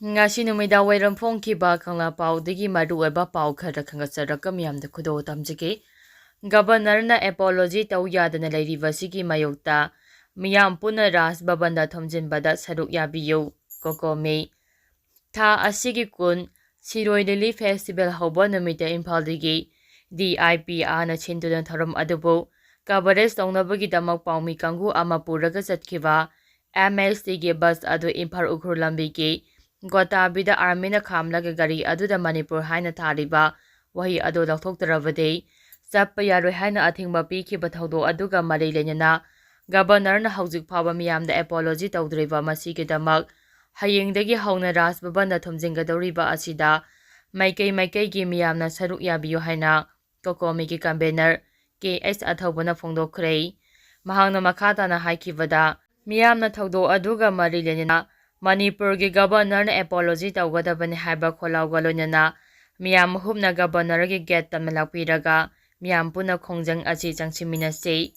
Ngasi numida wairam phongkiba khangla paudagi maruoiba pau khara khangatsaraka miyamda khudo tamjike. Governor na apology tau yadana lairibasigi mayokta Mayam Punna Bhabanda thomjinbada saruk yabiyo kokome. Tha asigi kun Siroi Lili Festival hoba numita Impaldagi DIPR na chintuna tharam adubo coverage taunabagi damak paumi kangu ama puraga chatkiba MST ge bus adu Imphal Ukhur lambigi Gotabida Armina Khamlaga gari aduda Manipur haina thariba wahi adu laukthoktarabade chappa yaroi haina athingba pikhiba thaudo aduga mari lenana Governor na hauzik phaba miyamda apology tawdriba masigi damak Hayengdi hauna Bhabanda thomjingadoriba asida maikei gi miyamna saruk yabiyo haina kokome gi convener KS athobana phongdokhre mahangna makhata na haikibada miyamna thaudo aduga mari lenana Manipur gi governor na apology tawgadabani haiba kholawga loinana miyam hubna governor gi get tamna lakpiraga Mayam Punna Khongjang asi changsiminase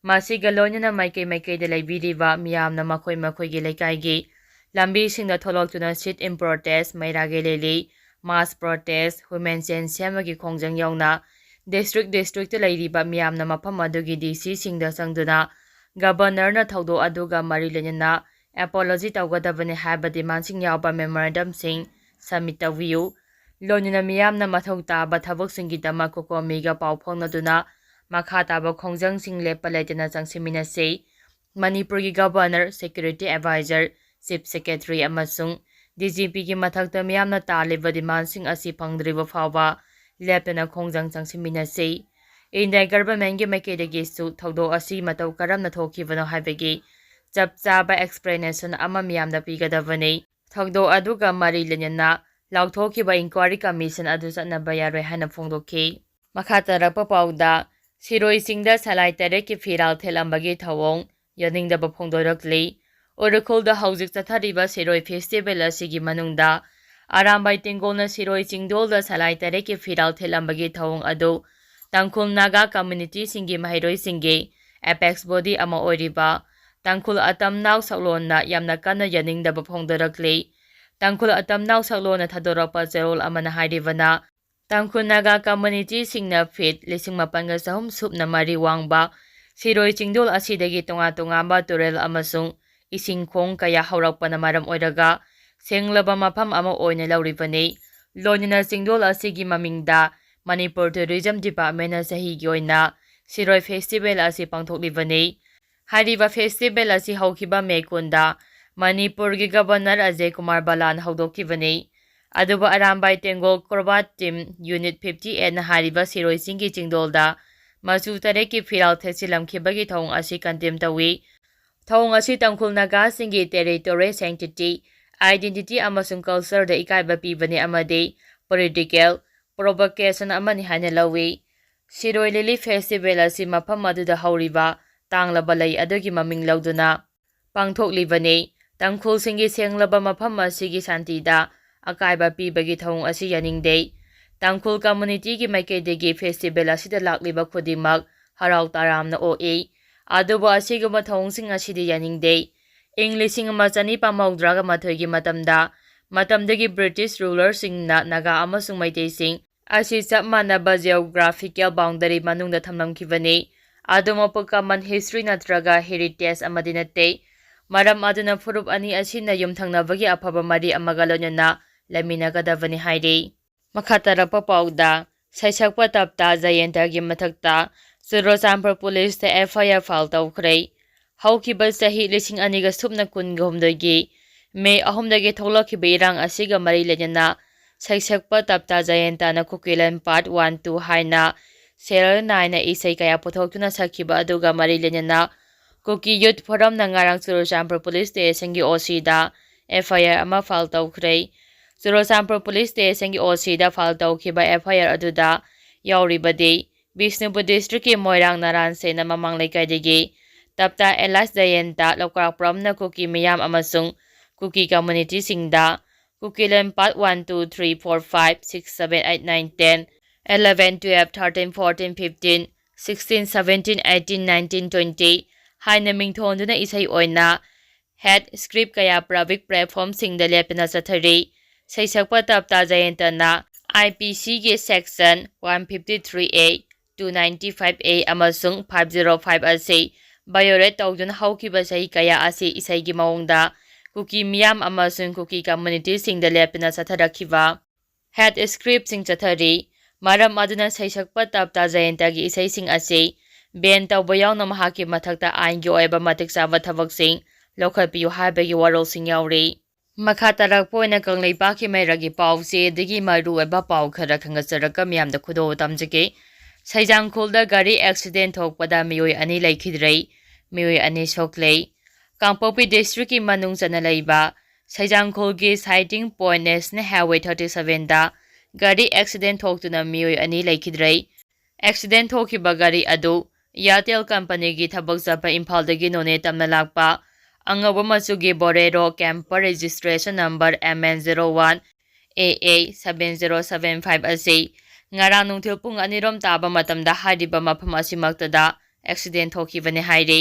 masiga loinana maikei da laibiriba miyamna makhoi gi lekai lambi singda tholoktuna sit in protest mairage lele mass protest women chen semagi khongjang yauna district ta lairiba miyamna mafam adugi DC singda sangduna governor na thaudo aduga mari lenana apology tawgadabani haiba demand yawba memorandum sing submit tawiyu lonina miyamna mathau taba thabak singidama kokome pau phongnaduna makha taba khongjang sing lepa laitena changsiminase Manipur gi governor security advisor Chief Secretary amasung DGP gi mathakta miyamna taliba demand sing asi phangdriba phawa leptena khongjang changsiminase India government gi maikei su thaudo asi matau karamna thokibano haibagi chap chaba explanation ama miyamda pigadabani thaudo aduga mari lenana lauthokiba inquiry commission adu chatnaba yaroi hana phongdokhi makhatarapa pauda Siroi singda salai tere ki firal thelambagi thawong yaningdaba phongdorakli Oracle hauzik chathariba Siroi festival asigi manungda Arambai Tingolna Siroi Chingdolda salai tere ki firal thelambagi thawong adu Tangkhul Naga community singi mahiroi singi apex body ama oiriba Tangkhul Atamnaw saklonna yamna kana yaningdaba phongdorakli Tangkhul Atamnaw saklonna thadorapa cherol amana hairibana Tangkhul Naga community singna fit 1800 supna mari wangba Siroi Chingdol asidagi tonga turel amasung isingkhong kaya haurakpana maram oiraga senglaba mafam ama oina lauribani lonina Chingdol asigi mamingda Manipur Tourism Department na sahi gi oina Siroi Festival asi pangthoklibani hariba festival asi haukiba mekunda Manipur gi Governor Ajay Kumar Balan haudokibani aduba Arambai Tengol Korbat Team Unit 58 na hariba Siroi Singi Chingdolda masu tareki firal thesilamkhibagi thong asi condemn tawi thong asi Tangkhul Naga singi territory sanctity identity amasung culture da ikaiba pibani amade political provocation amani hana lawi Siroi Lili Festival asi mafam aduda hauriba tanglaba lei adugi maming lauduna pangthoklibani Tangkhul singi senglaba mafam asigi santida akaiba pibagi thong asi yaningde Tangkhul community gi maikei festival asida lakliba khudimak harau taramna oe aduba asiguma thong asidi yaningde English machani pamaudraga mathoigi matamdagi British rulers singna naga amasung maitei sing asi chap manaba geographical boundary manungda thamlamkhibani aduma common history natraga heritage amadinate maram aduna furup ani asina yumthangnabagi afaba mari amagalonana laminagadavani hairi makhatarapa pauda saisakpa Tapta Jayenta gi mathakta Churachandpur police ta FIR file tawkhre haukiba sahi 2019 gi May 3 tholakhiba irang asiga mari lenana saisakpa Tapta Jayenta na kukilan part 1-2 haina Serial 9 na isai kaya puthoktuna sakhiba aduga mari lenana Kuki Youth Forum na ngarang Churachandpur police station gi OC da FIR ama file tawkhre Churachandpur police station gi OC da file tawkhiba FIR aduda yauribade Bishnupur district ki Moirang Naran Sena mamang lekaidagi Tapta Jayenta Lokrakpram na Kuki Mayam amasung Kuki community singda Kukilan part 1 2 3 4 5 6 7 8 9 10 11 12 13 14 15 16 17 18 19 20 haina mingthonduna isai oina head script kaya private platform singda lepna chathari saisakpa Tapta Jayenta na IPC gi section 153A 295A amasung 505 ase violate tawdun haukiba sahi kaya ase isai gi maungda kuki miyam amasung kuki community singda lepna chatharakhiba head script sing chathari maram aduna saisakpa Tapta Jayenta gi isai sing ase ben tawba yauna mahaki mathakta ain gi oiba matik chaba thabak sing lokhapiyu haibagi warol sing yauri makha tarak poina kanglei paki mairagi pause digi maru eba pau khara khangasaraka miyamda khudo tamjake saijangkhulda gari accident thokpada miyoi ani laikhidrei miyoi ani soklei Kangpopi district ki manung chana leiba saijangkhul gi sighting point national highway 37 da gari accident thoktuna miyoi ani laikhidrei accident thokiba gari adu Yatel company gi thabak chapa Imphal dagi none tamna lakpa angaba machugi Bolero camper registration number MN01 AA 7075 ase ngarang nungthil pung anirom taba matamda hadiba mafam asimaktada accident thokibani haire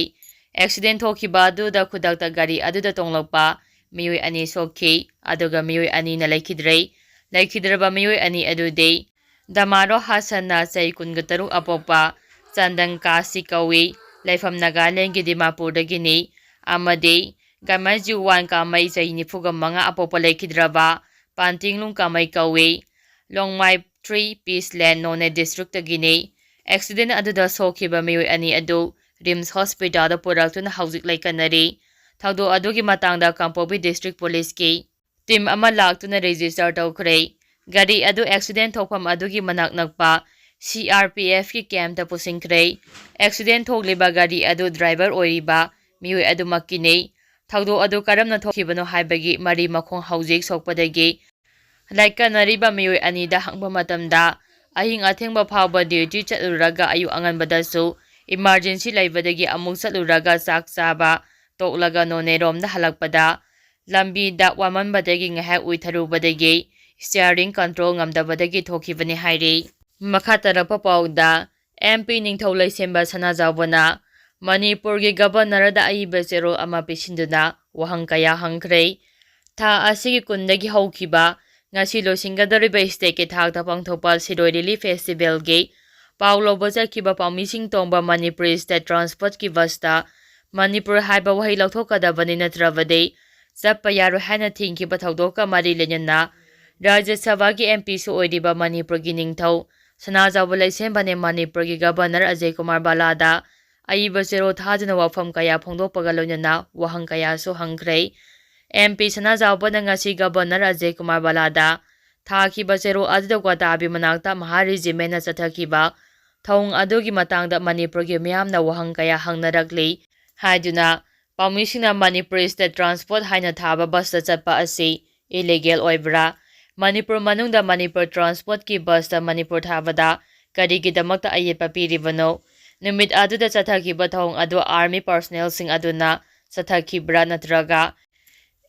accident thokiba adu da khudakta gari adu da tonglokpa miyoi ani sokhi aduga miyoi ani na laikhidraba miyoi ani adu de Damaro Hasan na sai kungataru apokpa Chandang Kasi kawi laifam Nagaland gi Dimapur dagini amade gamaju wan kamai chai nifuga manga apopa laikhidraba Pantinglung kamai kawi Longmai 3 Peace Land None district dagini accident aduda sokhiba miyoi ani adu Rims Hospital da puraktuna hauzik laikanari thaudo adugi matangda Kangpopi district police ki team ama laktuna register tawkhre gari adu accident thokpam adugi manak nakpa CRPF ki camp ta pusingkre accident thokliba gari adu driver oiriba miyoi adu makine thaudo adu karamna thokhibano haibagi mari makhong hauzik sokpadagi laikanariba miyoi ani da hangba matamda ahing athengba phawba duty chaluraga ayu anganbada su emergency laibadagi amuk chaluraga chak chaba toklaga none rom da halakpada lambi da wamanbadagi ngahak uitharubadagi steering control ngamdabadagi thokhibani haire makhatarapa pawda MP Ningthaulai Semba Sanajawbana Manipur gi governor da aiba zero ama pisinduna wahang kaya hangkre tha asigi kundagi haukiba ngasi losingadariba state ke thakta pangthopal Siroi Relief Festival ge Paulo baza kiba pamising tongba Manipur State Transport ki basta Manipur haiba wahi lauthokada bani natrabade zappa yaru hana thinki bathaudoka mari lenyana Rajya Sabha ki MP su oiriba Manipur gi Ningthau Sanajawba Laisembane Manipur gi governor Ajay Kumar Balada aiba zero thajana wafam kaya phongdokpaga loinana wahang kaya su hangkre MP Sanajawba na ngasi governor Ajay Kumar Balada thakiba zero adda gwata abi manakta maharijimena chathakiba thong adugi matangda Manipur gi miyamna wahang kaya hangnarakli haiduna pamisina Manipur State Transport haina thaba bus ta chatpa ase illegal oibra Manipur manungda Manipur Transport ki bus ta Manipur thabada karigidamakta ayepa piribano numit aduda chathakiba thong adu army personnel sing aduna chathakibra natraga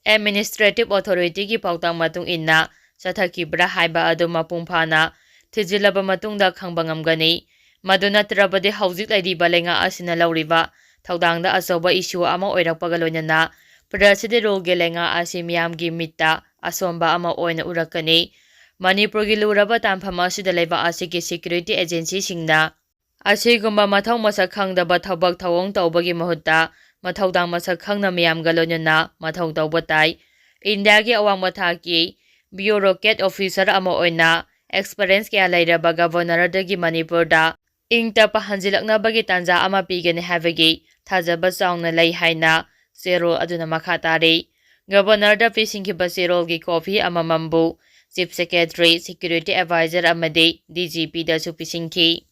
administrative authority ki pautang matung inna chathakibra haiba adu mapungphana thijilaba matungda khangbangamgani maduna trabade hauzik lairiba lenga asina lauriba thaudangda asoba issue ama oirakpaga loinana President Roge lenga asi miyamgi mitta asomba ama oina urakani Manipur gi luraba tampham asida leba asigi security agency singna asigumba mathau masak khangdaba thabak thawong tawbagi mahutta mathaudang masak khangna miyamga loinana mathau tawba tai India gi awangba thaki bureaucrat officer ama oina experience kya lairaba governor dagi Manipur da ingta pahanjilakna bagi tanja ama pigani havagi thajaba chawna lei haina zero aduna makhatari governor da pisingki basirol gi coffee ama mambu chief secretary security advisor amade DGP da su pisingki